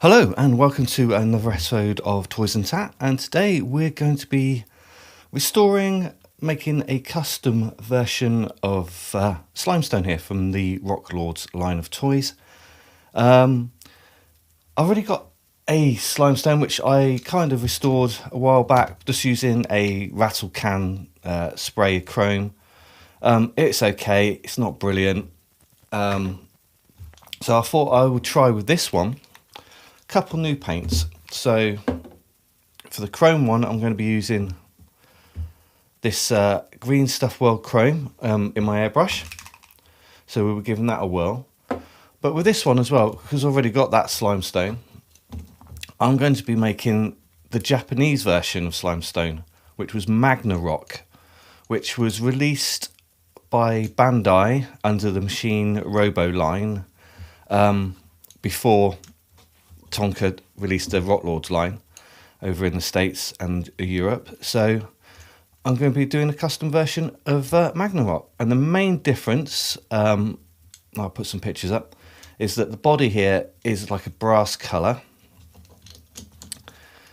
Hello and welcome to another episode of Toys and Tat, and today we're going to be making a custom version of Slimestone here from the Rock Lords line of toys. I've already got a Slimestone which I kind of restored a while back just using a rattle can spray chrome. It's okay, it's not brilliant, so I thought I would try with this one. Couple new paints. So for the chrome one, I'm going to be using this Green Stuff World Chrome in my airbrush. So we were giving that a whirl. But with this one as well, because I've already got that Slimestone, I'm going to be making the Japanese version of Slimestone, which was Magnarock, which was released by Bandai under the Machine Robo line before Tonka released the Rock Lords line over in the States and Europe. So I'm going to be doing a custom version of Magnarock. And the main difference, I'll put some pictures up, is that the body here is like a brass colour.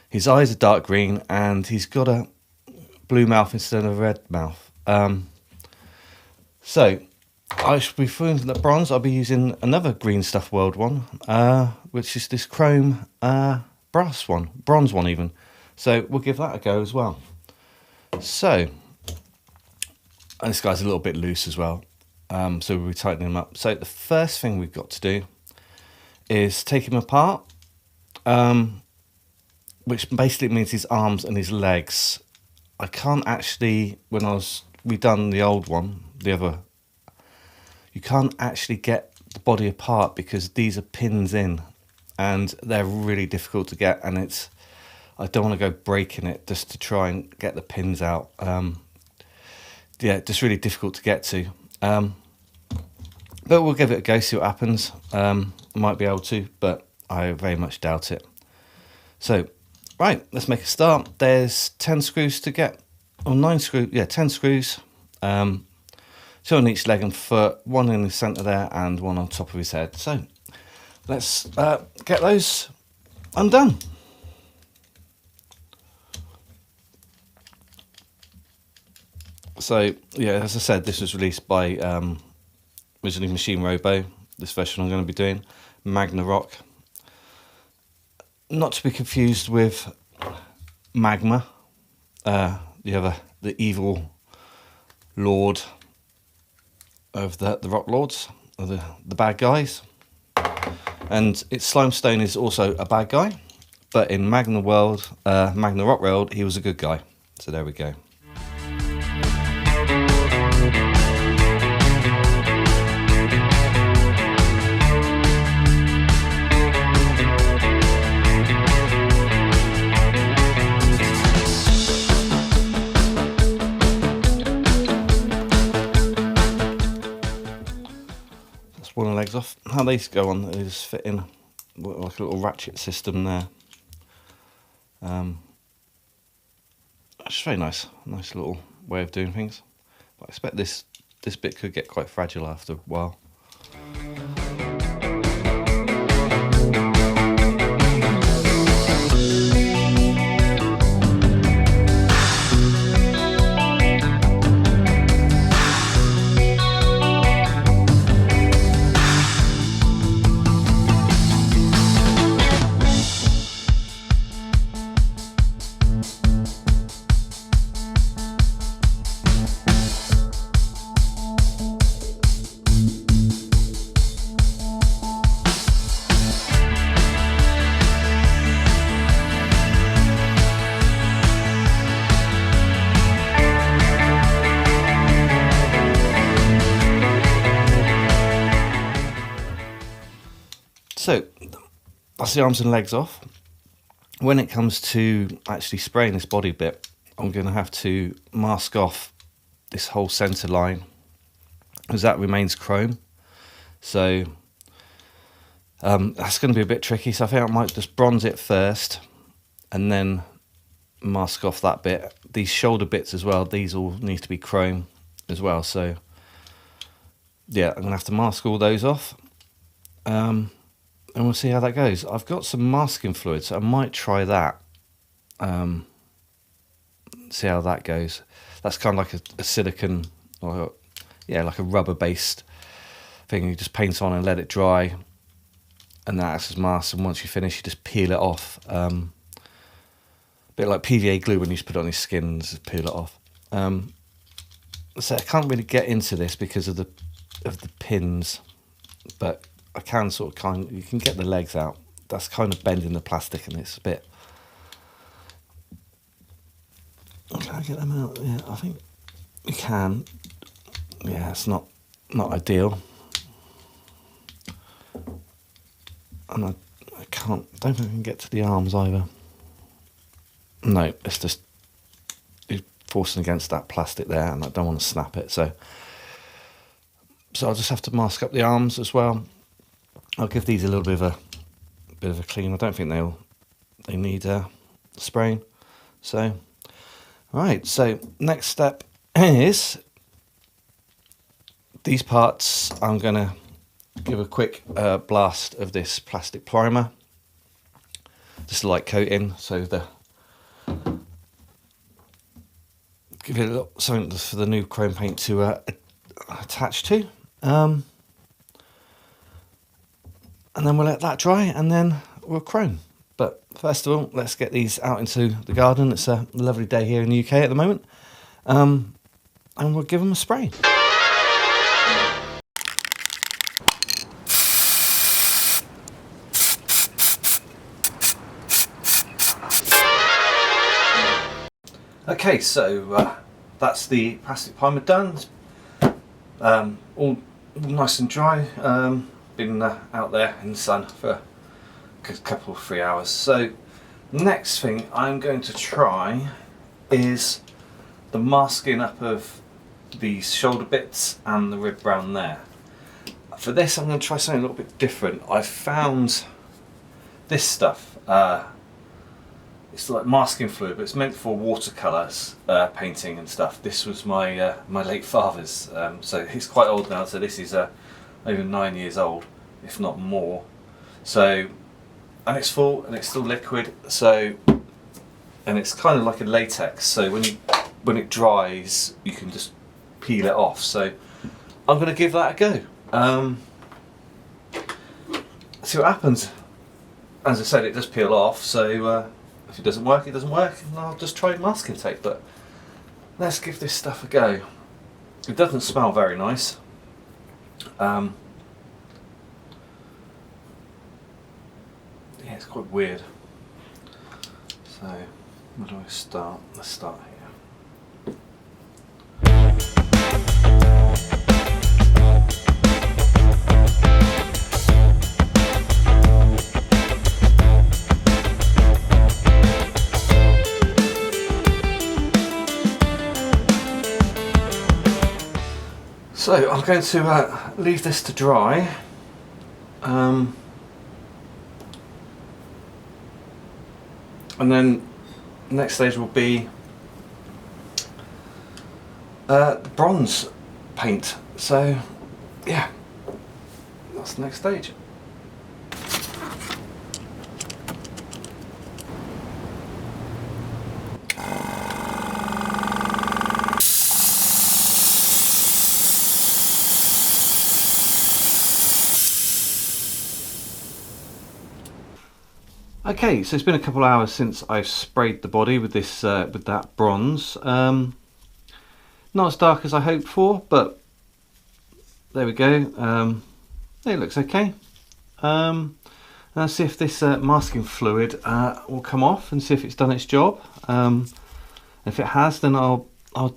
His eyes are dark green and he's got a blue mouth instead of a red mouth. So I should be for the bronze. I'll be using another Green Stuff World one, which is this chrome bronze one even. So we'll give that a go as well. So, and this guy's a little bit loose as well, so we'll be tightening him up. So the first thing we've got to do is take him apart, which basically means his arms and his legs. I can't actually, we done the old one, the other, you can't actually get the body apart because these are pins in and they're really difficult to get, and I don't want to go breaking it just to try and get the pins out. Yeah, just really difficult to get to. But we'll give it a go, see what happens. Might be able to, but I very much doubt it. So, right, let's make a start. There's 10 screws to get, or 9 screws, yeah, 10 screws. 2 on each leg and foot, 1 in the centre there and 1 on top of his head. So let's get those undone. So yeah, as I said, this was released by originally Machine Robo. This version I'm going to be doing, Magnarock. Not to be confused with Magma, the evil lord of the Rock Lords, or the bad guys. And its Slimestone is also a bad guy, but in Magnarock world, he was a good guy. So there we go. One of the legs off. How these go on is fit in like a little ratchet system there. It's very nice little way of doing things. But I expect this bit could get quite fragile after a while. So that's the arms and legs off. When it comes to actually spraying this body bit, I'm going to have to mask off this whole centre line because that remains chrome. So that's going to be a bit tricky. So I think I might just bronze it first and then mask off that bit. These shoulder bits as well, these all need to be chrome as well. So yeah, I'm going to have to mask all those off. and we'll see how that goes. I've got some masking fluid, so I might try that. See how that goes. That's kind of like a silicone, or like a rubber-based thing. You just paint on and let it dry, and that acts as mask. And once you finish, you just peel it off. A bit like PVA glue when you just put it on your skin and just peel it off. So I can't really get into this because of the pins, but I can you can get the legs out. That's kind of bending the plastic, and it's a bit. Can I get them out? Yeah, I think you can. Yeah, it's not ideal, and I don't think I can get to the arms either. No, it's just forcing against that plastic there, and I don't want to snap it, so I'll just have to mask up the arms as well. I'll give these a little bit of a clean. I don't think they need spraying. So, right. So next step is these parts. I'm gonna give a quick blast of this plastic primer, just a light coating, so give it a little something for the new chrome paint to attach to, and then we'll let that dry, and then we'll chrome. But first of all, let's get these out into the garden. It's a lovely day here in the UK at the moment, and we'll give them a spray. Okay, so that's the plastic primer done. All nice and dry. Been out there in the sun for a good couple of 3 hours. So next thing I'm going to try is the masking up of these shoulder bits and the rib brown there. For this, I'm going to try something a little bit different. I found this stuff. It's like masking fluid, but it's meant for watercolours, painting and stuff. This was my my late father's, so he's quite old now. So this is over 9 years old, if not more. So, and it's full and it's still liquid. So, and it's kind of like a latex. So when it dries, you can just peel it off. So I'm going to give that a go. See what happens. As I said, it does peel off. So. If it doesn't work, it doesn't work, and I'll just try masking tape. But let's give this stuff a go. It doesn't smell very nice. Yeah, it's quite weird. So, where do I start? Let's start here. So I'm going to leave this to dry, and then the next stage will be the bronze paint. So yeah, that's the next stage. Okay, so it's been a couple of hours since I've sprayed the body with this with that bronze. Not as dark as I hoped for, but there we go. It looks okay. Let's see if this masking fluid will come off and see if it's done its job. If it has, then I'll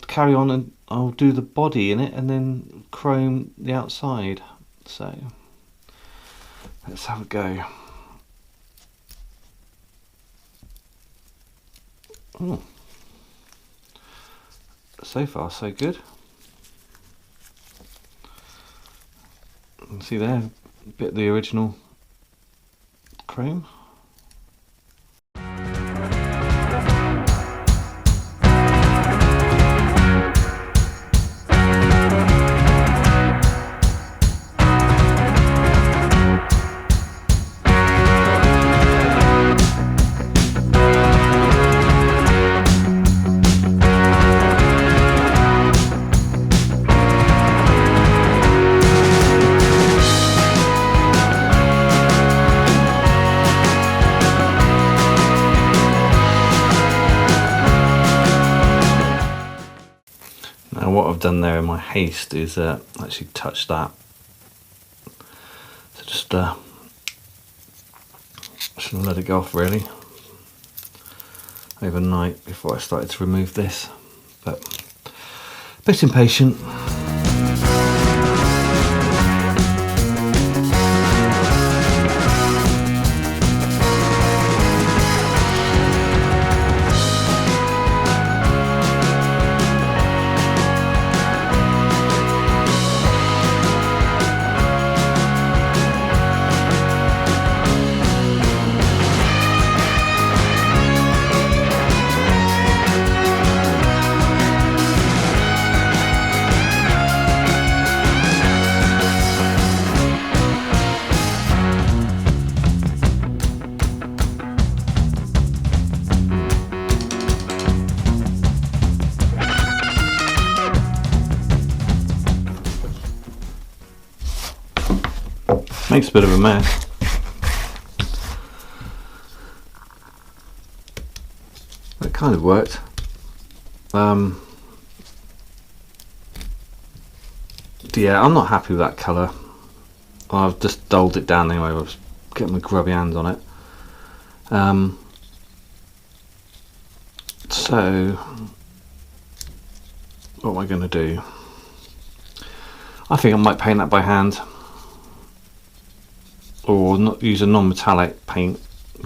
carry on and I'll do the body in it and then chrome the outside. So let's have a go. Oh. So far so good. You can see there a bit of the original chrome. Now what I've done there in my haste is actually touch that. So just shouldn't let it go off really overnight before I started to remove this, but a bit impatient. Makes a bit of a mess. But it kind of worked. Yeah, I'm not happy with that colour. I've just dulled it down anyway. I was getting my grubby hands on it. So what am I going to do? I think I might paint that by hand, or not use a non-metallic paint,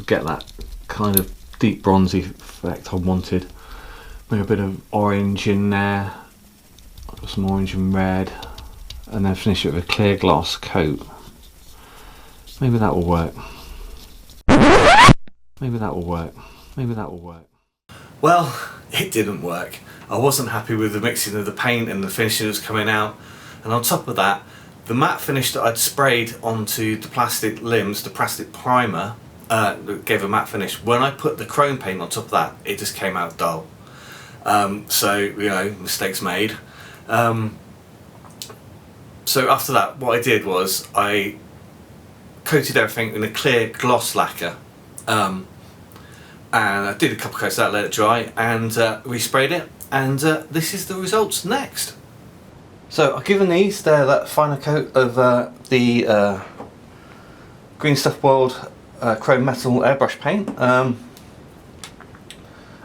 get that kind of deep bronzy effect I wanted. Maybe a bit of orange in there, some orange and red, and then finish it with a clear gloss coat. Maybe that will work. Maybe that will work. Maybe that will work. Well, it didn't work. I wasn't happy with the mixing of the paint and the finish that was coming out, and on top of that, the matte finish that I'd sprayed onto the plastic limbs, the plastic primer, gave a matte finish. When I put the chrome paint on top of that, it just came out dull. So, you know, mistakes made. So after that, what I did was I coated everything in a clear gloss lacquer. And I did a couple of coats of that, let it dry, and resprayed it. And this is the results next. So I've given these that finer coat of the Green Stuff World Chrome Metal Airbrush paint,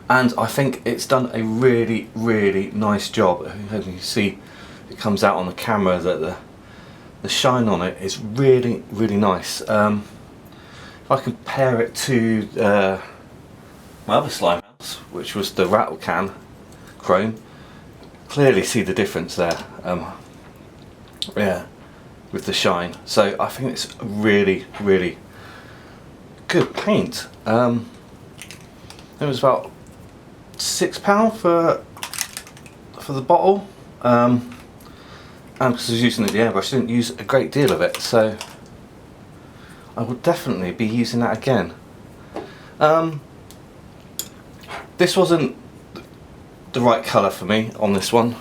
and I think it's done a really, really nice job. I hope you can see it comes out on the camera that the shine on it is really, really nice. If I compare it to my other slime house, which was the Rattle Can Chrome, clearly see the difference there. Yeah, with the shine. So I think it's a really, really good paint. It was about £6 for the bottle, and because I was using the airbrush, I didn't use a great deal of it, so I would definitely be using that again. This wasn't the right colour for me on this one.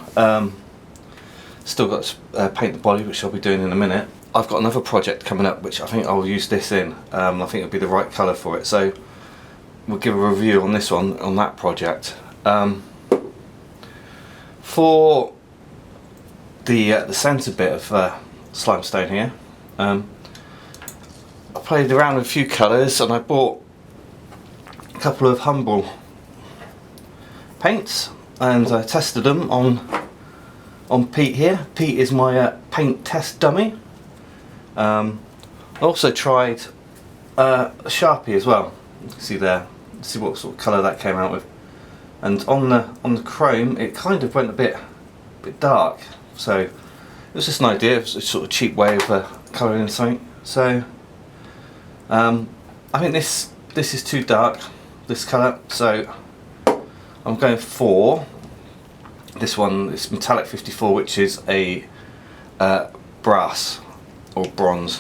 Still got to paint the body, which I'll be doing in a minute. I've got another project coming up which I think I'll use this in. I think it'll be the right colour for it, so we'll give a review on this one, on that project. For the centre bit of Slimestone here, I played around with a few colours, and I bought a couple of Humble paints and I tested them on Pete here. Pete is my paint test dummy. I also tried a Sharpie as well. You can see there, see what sort of colour that came out with. And on the chrome, it kind of went a bit dark. So it was just an idea. It was a sort of cheap way of colouring in something. So I think this is too dark, this colour. So I'm going for this one. It's Metallic 54, which is a brass or bronze,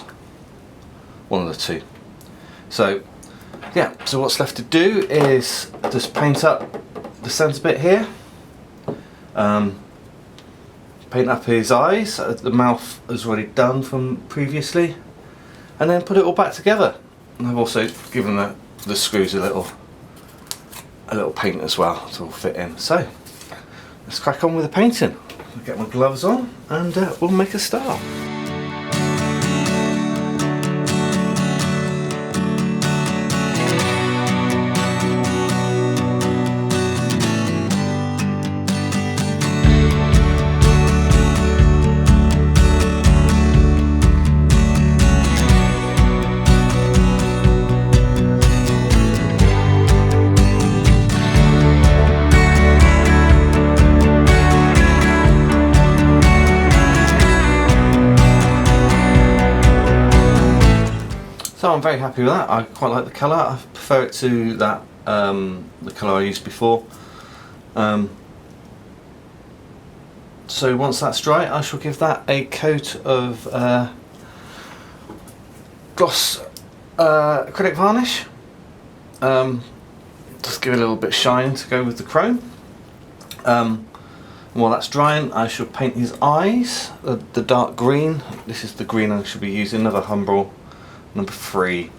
one of the two. So yeah, so what's left to do is just paint up the centre bit here, paint up his eyes. The mouth is already done from previously, and then put it all back together. And I've also given the screws a little paint as well to all fit in. So let's crack on with the painting. I'll get my gloves on and we'll make a start. So I'm very happy with that. I quite like the colour. I prefer it to that the colour I used before. So once that's dry, I shall give that a coat of gloss acrylic varnish. Just give it a little bit of shine to go with the chrome. While that's drying, I shall paint his eyes, the dark green. This is the green I should be using, another Humbrol number 3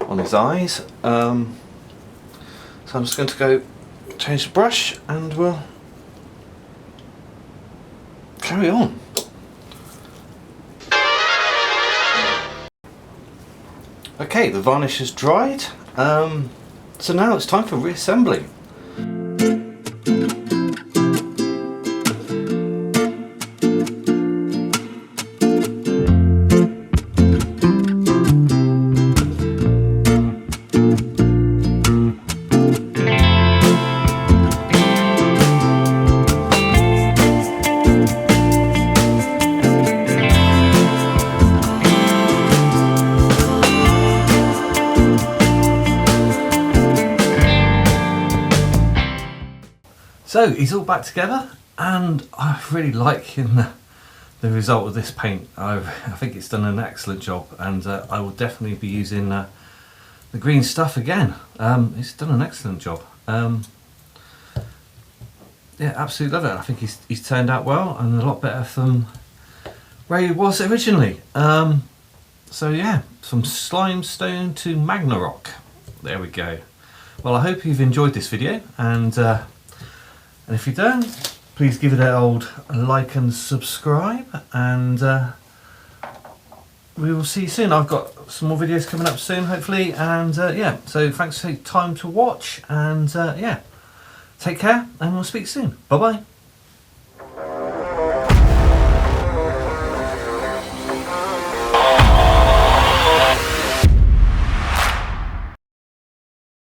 on his eyes. So I'm just going to go change the brush and we'll carry on. Okay, the varnish has dried, so now it's time for reassembly. So he's all back together, and I really like the result of this paint. I think it's done an excellent job, and I will definitely be using the green stuff again. It's done an excellent job. Yeah, absolutely love it. I think he's turned out well and a lot better from where he was originally. So yeah, from Slimestone to Magnarock. There we go. Well, I hope you've enjoyed this video, and if you don't, please give it an old like and subscribe, and we will see you soon. I've got some more videos coming up soon, hopefully, and yeah, so thanks for taking time to watch, and yeah, take care, and we'll speak soon. Bye bye.